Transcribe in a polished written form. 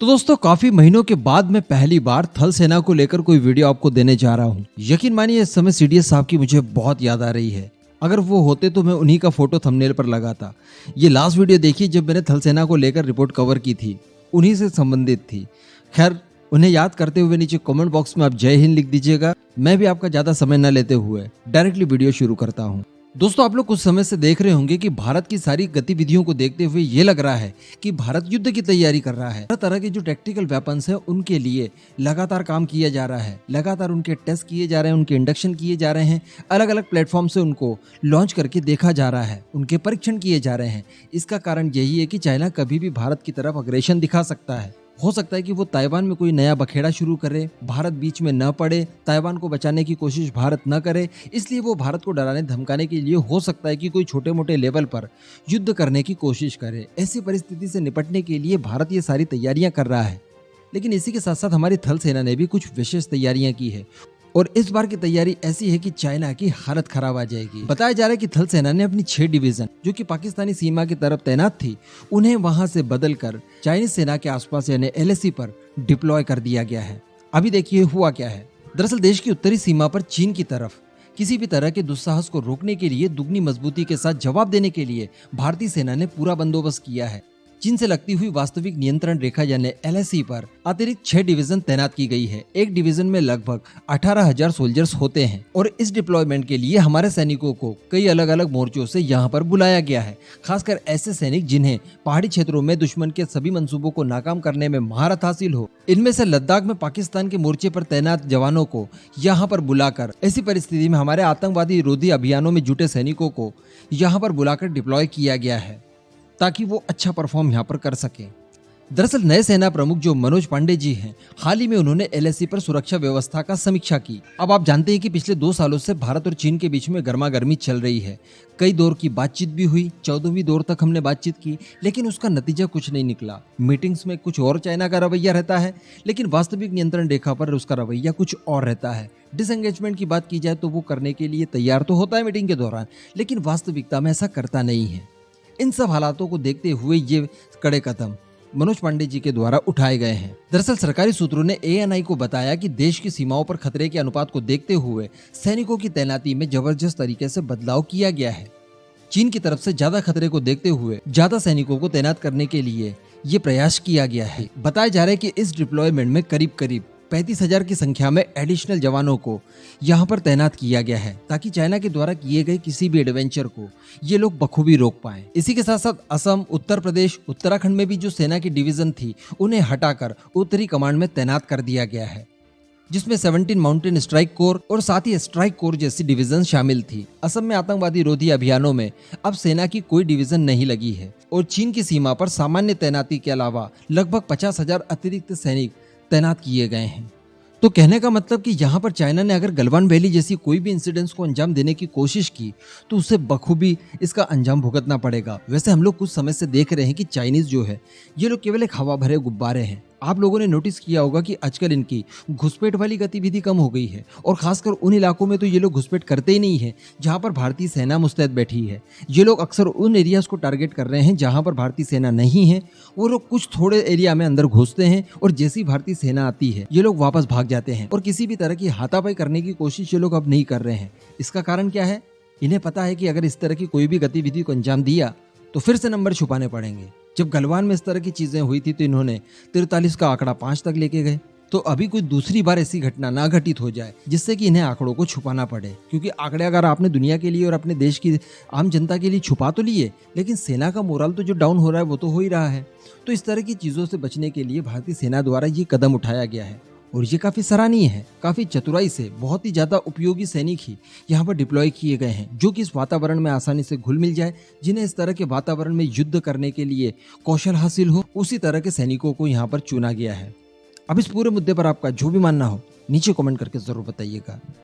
तो दोस्तों काफी महीनों के बाद मैं पहली बार थल सेना को लेकर कोई वीडियो आपको देने जा रहा हूँ। यकीन मानिए इस समय सीडीएस साहब की मुझे बहुत याद आ रही है। अगर वो होते तो मैं उन्हीं का फोटो थंबनेल पर लगाता। ये लास्ट वीडियो देखिए जब मैंने थल सेना को लेकर रिपोर्ट कवर की थी, उन्हीं से संबंधित थी। खैर उन्हें याद करते हुए नीचे कमेंट बॉक्स में आप जय हिंद लिख दीजिएगा। मैं भी आपका ज्यादा समय न लेते हुए डायरेक्टली वीडियो शुरू करता हूँ। दोस्तों आप लोग कुछ समय से देख रहे होंगे कि भारत की सारी गतिविधियों को देखते हुए ये लग रहा है कि भारत युद्ध की तैयारी कर रहा है। हर तरह के जो टैक्टिकल वेपन्स हैं उनके लिए लगातार काम किया जा रहा है, लगातार उनके टेस्ट किए जा रहे हैं, उनके इंडक्शन किए जा रहे हैं, अलग अलग प्लेटफॉर्म से उनको लॉन्च करके देखा जा रहा है, उनके परीक्षण किए जा रहे हैं। इसका कारण यही है कि चाइना कभी भी भारत की तरफ अग्रेशन दिखा सकता है। हो सकता है कि वो ताइवान में कोई नया बखेड़ा शुरू करे, भारत बीच में न पड़े, ताइवान को बचाने की कोशिश भारत न करे, इसलिए वो भारत को डराने धमकाने के लिए हो सकता है कि कोई छोटे मोटे लेवल पर युद्ध करने की कोशिश करे। ऐसी परिस्थिति से निपटने के लिए भारत ये सारी तैयारियां कर रहा है। लेकिन इसी के साथ साथ हमारी थल सेना ने भी कुछ विशेष तैयारियां की है और इस बार की तैयारी ऐसी है कि चाइना की हालत खराब आ जाएगी। बताया जा रहा है कि थल सेना ने अपनी 6 डिवीजन जो कि पाकिस्तानी सीमा की तरफ तैनात थी, उन्हें वहां से बदलकर चाइनीज सेना के आसपास यानी एलएसी पर डिप्लॉय कर दिया गया है। अभी देखिए हुआ क्या है। दरअसल देश की उत्तरी सीमा पर चीन की तरफ किसी भी तरह के दुस्साहस को रोकने के लिए दुगनी मजबूती के साथ जवाब देने के लिए भारतीय सेना ने पूरा बंदोबस्त किया है। चीन से लगती हुई वास्तविक नियंत्रण रेखा यानी एलएसी पर अतिरिक्त 6 डिवीजन तैनात की गई है। एक डिवीजन में लगभग 18,000 सोल्जर्स होते हैं और इस डिप्लॉयमेंट के लिए हमारे सैनिकों को कई अलग अलग मोर्चों से यहाँ पर बुलाया गया है। खासकर ऐसे सैनिक जिन्हें पहाड़ी क्षेत्रों में दुश्मन के सभी मंसूबों को नाकाम करने में महारत हासिल हो। इनमें से लद्दाख में पाकिस्तान के मोर्चे पर तैनात जवानों को यहाँ पर बुलाकर ऐसी परिस्थिति में हमारे आतंकवादी विरोधी अभियानों में जुटे सैनिकों को यहाँ पर बुलाकर डिप्लॉय किया गया है ताकि वो अच्छा परफॉर्म यहाँ पर कर सके। दरअसल नए सेना प्रमुख जो मनोज पांडे जी हैं, हाल ही में उन्होंने एलएसी पर सुरक्षा व्यवस्था का समीक्षा की। अब आप जानते हैं कि पिछले 2 सालों से भारत और चीन के बीच में गर्मा गर्मी चल रही है। कई दौर की बातचीत भी हुई, 14वीं दौर तक हमने बातचीत की, लेकिन उसका नतीजा कुछ नहीं निकला। मीटिंग्स में कुछ और चाइना का रवैया रहता है, लेकिन वास्तविक नियंत्रण रेखा पर उसका रवैया कुछ और रहता है। डिसएंगेजमेंट की बात की जाए तो वो करने के लिए तैयार तो होता है मीटिंग के दौरान, लेकिन वास्तविकता में ऐसा करता नहीं है। इन सब हालातों को देखते हुए ये कड़े कदम मनोज पांडे जी के द्वारा उठाए गए हैं। दरअसल सरकारी सूत्रों ने एएनआई को बताया कि देश की सीमाओं पर खतरे के अनुपात को देखते हुए सैनिकों की तैनाती में जबरदस्त तरीके से बदलाव किया गया है। चीन की तरफ से ज्यादा खतरे को देखते हुए ज्यादा सैनिकों को तैनात करने के लिए ये प्रयास किया गया है। बताया जा रहा है कि इस डिप्लॉयमेंट में करीब 35,000 की संख्या में एडिशनल जवानों को यहाँ पर तैनात किया गया है ताकि चाइना के द्वारा किए गए किसी भी एडवेंचर को ये लोग बखूबी रोक पाएं। इसी के साथ साथ असम, उत्तर प्रदेश, उत्तराखंड में भी जो सेना की डिवीजन थी उन्हें हटाकर उत्तरी कमांड में तैनात कर दिया गया है, जिसमें 17 माउंटेन स्ट्राइक कोर और साथ ही स्ट्राइक कोर जैसी डिवीजन शामिल थी। असम में आतंकवादी विरोधी अभियानों में अब सेना की कोई डिवीजन नहीं लगी है और चीन की सीमा पर सामान्य तैनाती के अलावा लगभग 50,000 अतिरिक्त सैनिक तैनात किए गए हैं। तो कहने का मतलब कि यहाँ पर चाइना ने अगर गलवान वैली जैसी कोई भी इंसिडेंट्स को अंजाम देने की कोशिश की तो उसे बखूबी इसका अंजाम भुगतना पड़ेगा। वैसे हम लोग कुछ समय से देख रहे हैं कि चाइनीज जो है ये लोग केवल एक हवा भरे गुब्बारे हैं। आप लोगों ने नोटिस किया होगा कि आजकल इनकी घुसपैठ वाली गतिविधि कम हो गई है और खासकर उन इलाकों में तो ये लोग घुसपैठ करते ही नहीं है जहां पर भारतीय सेना मुस्तैद बैठी है। ये लोग अक्सर उन एरियाज को टारगेट कर रहे हैं जहां पर भारतीय सेना नहीं है। वो लोग कुछ थोड़े एरिया में अंदर घुसते हैं और जैसी भारतीय सेना आती है ये लोग वापस भाग जाते हैं और किसी भी तरह की हाथापाई करने की कोशिश ये लोग अब नहीं कर रहे हैं। इसका कारण क्या है? इन्हें पता है कि अगर इस तरह की कोई भी गतिविधि को अंजाम दिया तो फिर से नंबर छुपाने पड़ेंगे। जब गलवान में इस तरह की चीजें हुई थी तो इन्होंने 43 का आंकड़ा 5 तक लेके गए। तो अभी कोई दूसरी बार ऐसी घटना ना घटित हो जाए जिससे कि इन्हें आंकड़ों को छुपाना पड़े, क्योंकि आंकड़े अगर आपने दुनिया के लिए और अपने देश की आम जनता के लिए छुपा तो लिए, लेकिन सेना का मोरल तो जो डाउन हो रहा है वो तो हो ही रहा है। तो इस तरह की चीजों से बचने के लिए भारतीय सेना द्वारा ये कदम उठाया गया है और ये काफी सराहनीय है। काफी चतुराई से बहुत ही ज्यादा उपयोगी सैनिक ही यहाँ पर डिप्लॉय किए गए हैं जो कि इस वातावरण में आसानी से घुल मिल जाए। जिन्हें इस तरह के वातावरण में युद्ध करने के लिए कौशल हासिल हो, उसी तरह के सैनिकों को यहाँ पर चुना गया है। अब इस पूरे मुद्दे पर आपका जो भी मानना हो नीचे कमेंट करके जरूर बताइएगा।